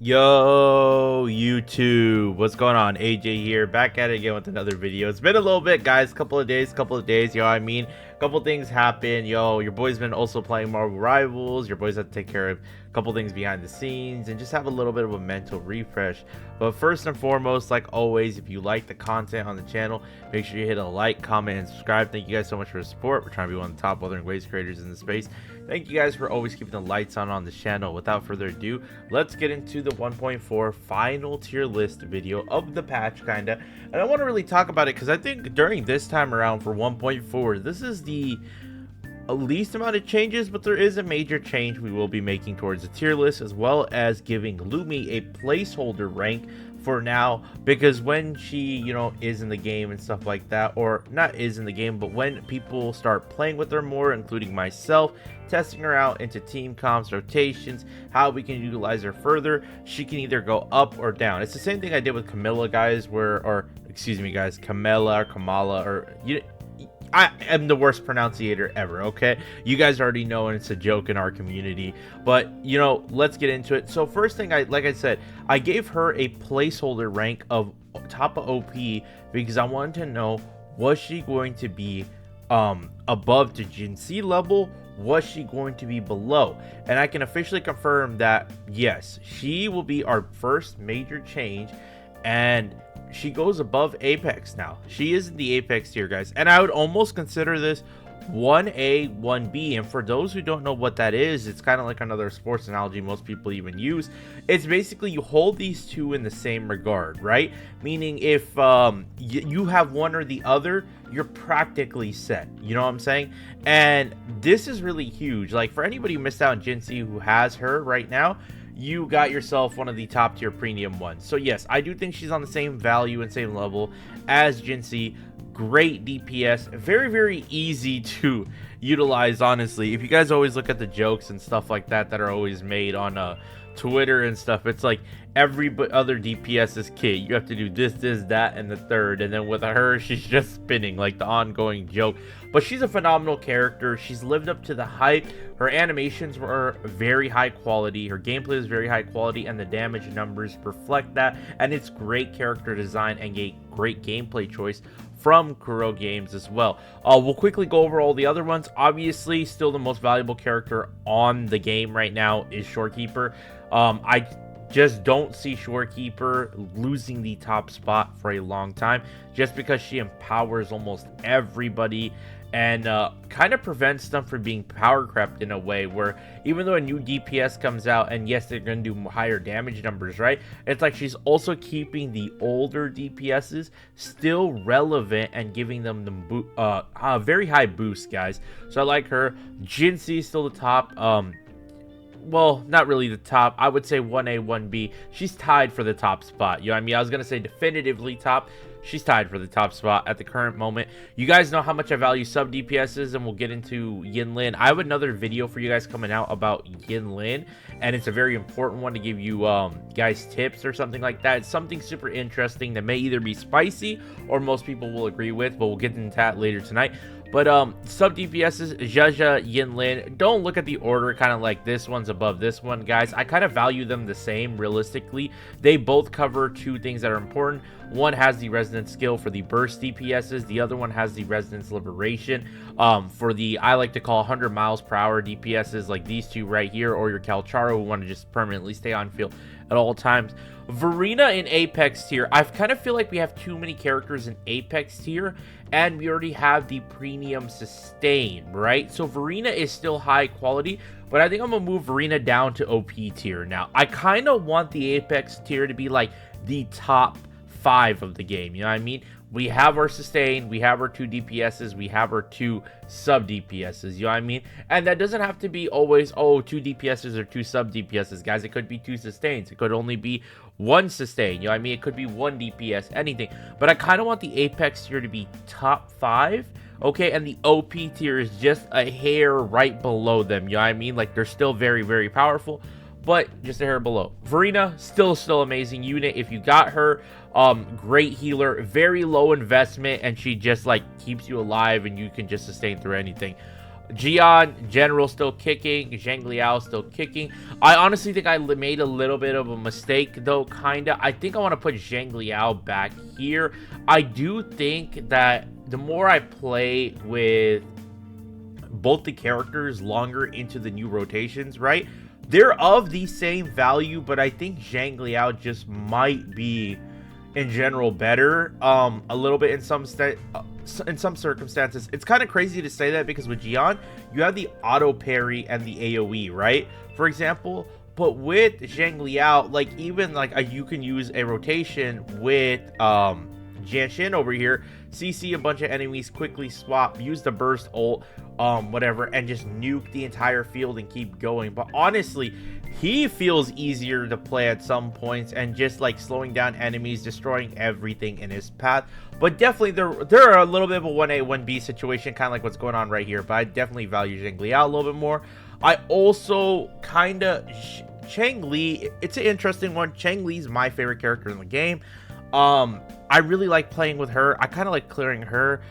Yo, YouTube, what's going on? AJ here, back at it again with another video. It's been a little bit, guys, couple of days, you know what I mean? Couple things happen. Yo, your boy's been also playing Marvel Rivals. Your boy's had to take care of a couple things behind the scenes and just have a little bit of a mental refresh. But first and foremost, like always, if you like the content on the channel, make sure you hit a like, comment, and subscribe. Thank you guys so much for the support. We're trying to be one of the top Wuthering Waves creators in the space. Thank you guys for always keeping the lights on this channel. Without further ado, let's get into the 1.4 final tier list video of the patch, kinda. And I want to really talk about it because I think during this time around for 1.4, this is the least amount of changes, but there is a major change we will be making towards the tier list, as well as giving Lumi a placeholder rank for now, because when she, you know, is in the game and stuff like that, or not is in the game, but when people start playing with her more, including myself, testing her out into team comps, rotations, how we can utilize her further, she can either go up or down. It's the same thing I did with Camilla, guys, or excuse me, guys, Camilla or Kamala, or I am the worst pronunciator ever, okay? You guys already know, and it's a joke in our community. But, you know, let's get into it. So first thing, like I said, I gave her a placeholder rank of top of OP because I wanted to know, was she going to be above to Jinxie level? Was she going to be below? And I can officially confirm that, yes, she will be our first major change, and she goes above Apex now. She is in the Apex tier, guys, and I would almost consider this 1A, 1B. And for those who don't know what that is, it's kind of like another sports analogy most people even use. It's basically you hold these two in the same regard, right? Meaning if you have one or the other, you're practically set, you know what I'm saying? And this is really huge. Like, for anybody who missed out on Jinxie who has her right now, you got yourself one of the top tier premium ones. So yes, I do think she's on the same value and same level as Jinxie. Great DPS, very, very easy to utilize, honestly. If you guys always look at the jokes and stuff like that that are always made on Twitter and stuff, it's like every other DPS is kit. You have to do this, that, and the third, and then with her, she's just spinning, like the ongoing joke. But she's a phenomenal character. She's lived up to the hype. Her animations were very high quality. Her gameplay is very high quality, and the damage numbers reflect that. And it's great character design and a great gameplay choice from Kuro Games as well. We'll quickly go over all the other ones. Obviously, still the most valuable character on the game right now is Shorekeeper. I just don't see Shorekeeper losing the top spot for a long time, just because she empowers almost everybody and kind of prevents them from being power crept in a way where even though a new DPS comes out, and yes, they're going to do higher damage numbers, right? It's like she's also keeping the older DPSs still relevant and giving them the very high boost, guys. So I like her. Jinxie is still the top. Well, not really the top. I would say 1A, 1B. She's tied for the top spot. You know what I mean? I was going to say definitively top. She's tied for the top spot at the current moment. You guys know how much I value sub DPSs, and we'll get into Yinlin. I have another video for you guys coming out about Yinlin, and it's a very important one to give you guys tips or something like that. It's something super interesting that may either be spicy or most people will agree with, but we'll get into that later tonight. But sub DPSs, Jaja, Yinlin, don't look at the order kind of like this one's above this one, guys. I kind of value them the same realistically. They both cover two things that are important. One has the resonance skill for the burst DPSs. The other one has the resonance liberation for the, I like to call 100 miles per hour DPSs, like these two right here, or your Calcharo who want to just permanently stay on field at all times. Verena in Apex tier, I kind of feel like we have too many characters in Apex tier, and we already have the premium sustain, right? So Verena is still high quality, but I think I'm gonna move Verena down to OP tier now. I kind of want the Apex tier to be like the top 5 of the game, you know what I mean? We have our sustain, we have our 2 DPSs, we have our 2 sub DPSs, you know what I mean? And that doesn't have to be always, oh, 2 DPSs or 2 sub DPSs, guys. It could be 2 sustains. It could only be 1 sustain, you know what I mean? It could be 1 DPS, anything. But I kind of want the Apex tier to be top 5, okay? And the OP tier is just a hair right below them, you know what I mean? Like, they're still very, very powerful, but just a hair below. Verena, still amazing unit. If you got her, great healer, very low investment, and she just like keeps you alive and you can just sustain through anything. Jian, General still kicking. Zhang Liao still kicking. I honestly think I made a little bit of a mistake, though, kinda. I think I want to put Zhang Liao back here. I do think that the more I play with both the characters longer into the new rotations, right? They're of the same value, but I think Zhang Liao just might be in general better a little bit in some circumstances. It's kind of crazy to say that because with Jian you have the auto parry and the AoE, right, for example. But with Zhang Liao, like, even like you can use a rotation with Jianshin over here, CC a bunch of enemies, quickly swap, use the burst ult, whatever, and just nuke the entire field and keep going. But honestly, he feels easier to play at some points, and just like slowing down enemies, destroying everything in his path. But definitely there are a little bit of a 1A 1B situation, kind of like what's going on right here. But I definitely value Zhang Liao a little bit more. I also kind of Chang Li, it's an interesting one. Chang Li's my favorite character in the game. I really like playing with her. I kind of like clearing her,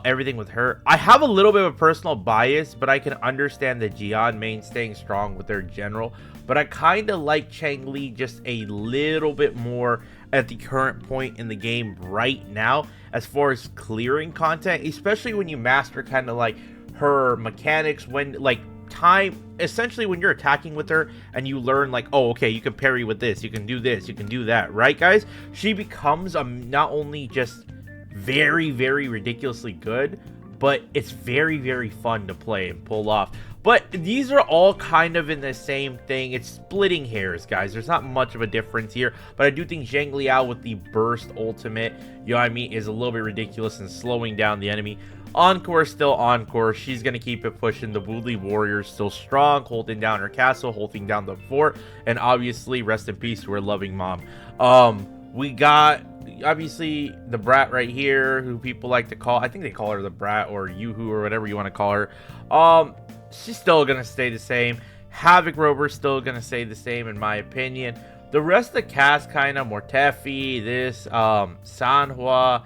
everything with her. I have a little bit of a personal bias, but I can understand the Jian main staying strong with their general. But I kind of like Chang Li just a little bit more at the current point in the game right now, as far as clearing content, especially when you master kind of like her mechanics, when like time, essentially when you're attacking with her and you learn like, oh, okay, you can parry with this, you can do this, you can do that, right, guys? She becomes not only just very, very ridiculously good, but it's very, very fun to play and pull off. But these are all kind of in the same thing. It's splitting hairs, guys. There's not much of a difference here, but I do think Zhang Liao with the burst ultimate, you know what I mean, is a little bit ridiculous and slowing down the enemy. Encore, still Encore. She's going to keep it pushing. The Wuthering Warriors still strong, holding down her castle, holding down the fort, and obviously, rest in peace to her loving mom. We got, obviously, the Brat right here, who people like to call, I think they call her the Brat, or Yoo-hoo, or whatever you want to call her. She's still going to stay the same. Havoc Rover's still going to stay the same, in my opinion. The rest of the cast, kind of, Mortefi, this, Sanhua,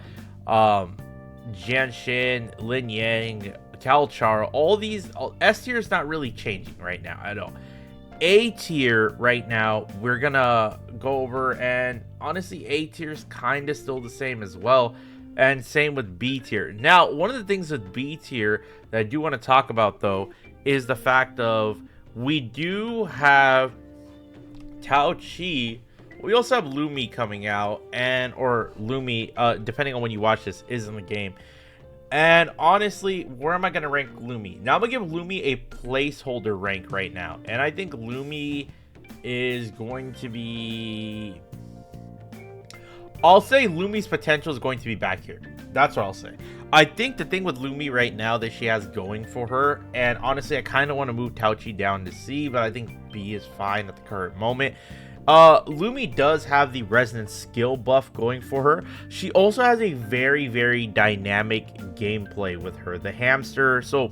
Jianshin, Lin Yang, Calchar, all these, S tier is not really changing right now at all. A tier right now, we're gonna go over, and honestly, A tier is kind of still the same as well, and same with B tier. Now, one of the things with B tier that I do want to talk about, though, is the fact of we do have Tao Chi. We also have Lumi coming out, or Lumi, depending on when you watch this, is in the game. And honestly, where am I going to rank Lumi? Now I'm going to give Lumi a placeholder rank right now. And I think Lumi is going to be... I'll say Lumi's potential is going to be back here. That's what I'll say. I think the thing with Lumi right now that she has going for her, and honestly, I kind of want to move Tao Chi down to C, but I think B is fine at the current moment. Lumi does have the resonance skill buff going for her. She also has a very, very dynamic gameplay with her. The hamster, so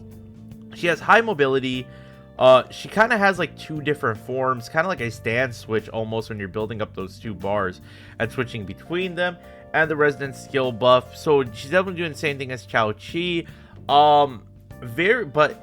she has high mobility. She kind of has like two different forms, kind of like a stand switch almost when you're building up those two bars and switching between them, and the resonance skill buff. So she's definitely doing the same thing as Chao Chi, but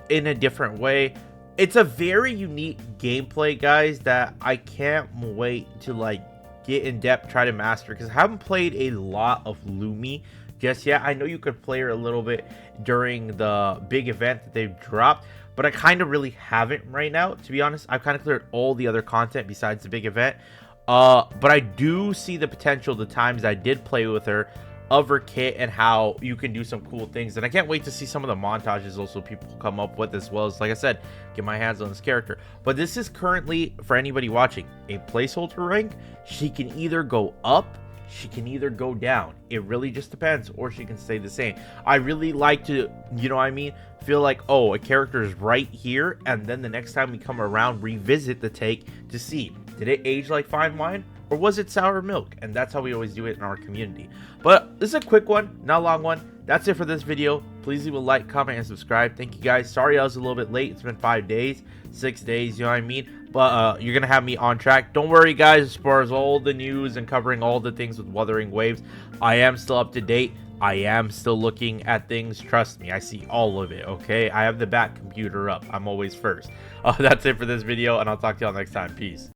in a different way. It's a very unique gameplay, guys, that I can't wait to like get in depth, try to master, because I haven't played a lot of Lumi just yet. I know you could play her a little bit during the big event that they've dropped, but I kind of really haven't right now, to be honest. I've kind of cleared all the other content besides the big event, but I do see the potential the times I did play with her, of her kit, and how you can do some cool things. And I can't wait to see some of the montages also people come up with, as well as, like I said, get my hands on this character. But this is currently, for anybody watching, a placeholder rank. She can either go up, she can either go down. It really just depends, or she can stay the same. I really like to, you know what I mean, feel like, oh, a character is right here, and then the next time we come around, revisit the take to see, did it age like fine wine, or was it sour milk? And that's how we always do it in our community. But this is a quick one, not a long one. That's it for this video. Please leave a like, comment, and subscribe. Thank you, guys. Sorry I was a little bit late. It's been 5 days, 6 days, you know what I mean? But you're going to have me on track. Don't worry, guys, as far as all the news and covering all the things with Wuthering Waves, I am still up to date. I am still looking at things. Trust me, I see all of it, okay? I have the back computer up. I'm always first. That's it for this video, and I'll talk to y'all next time. Peace.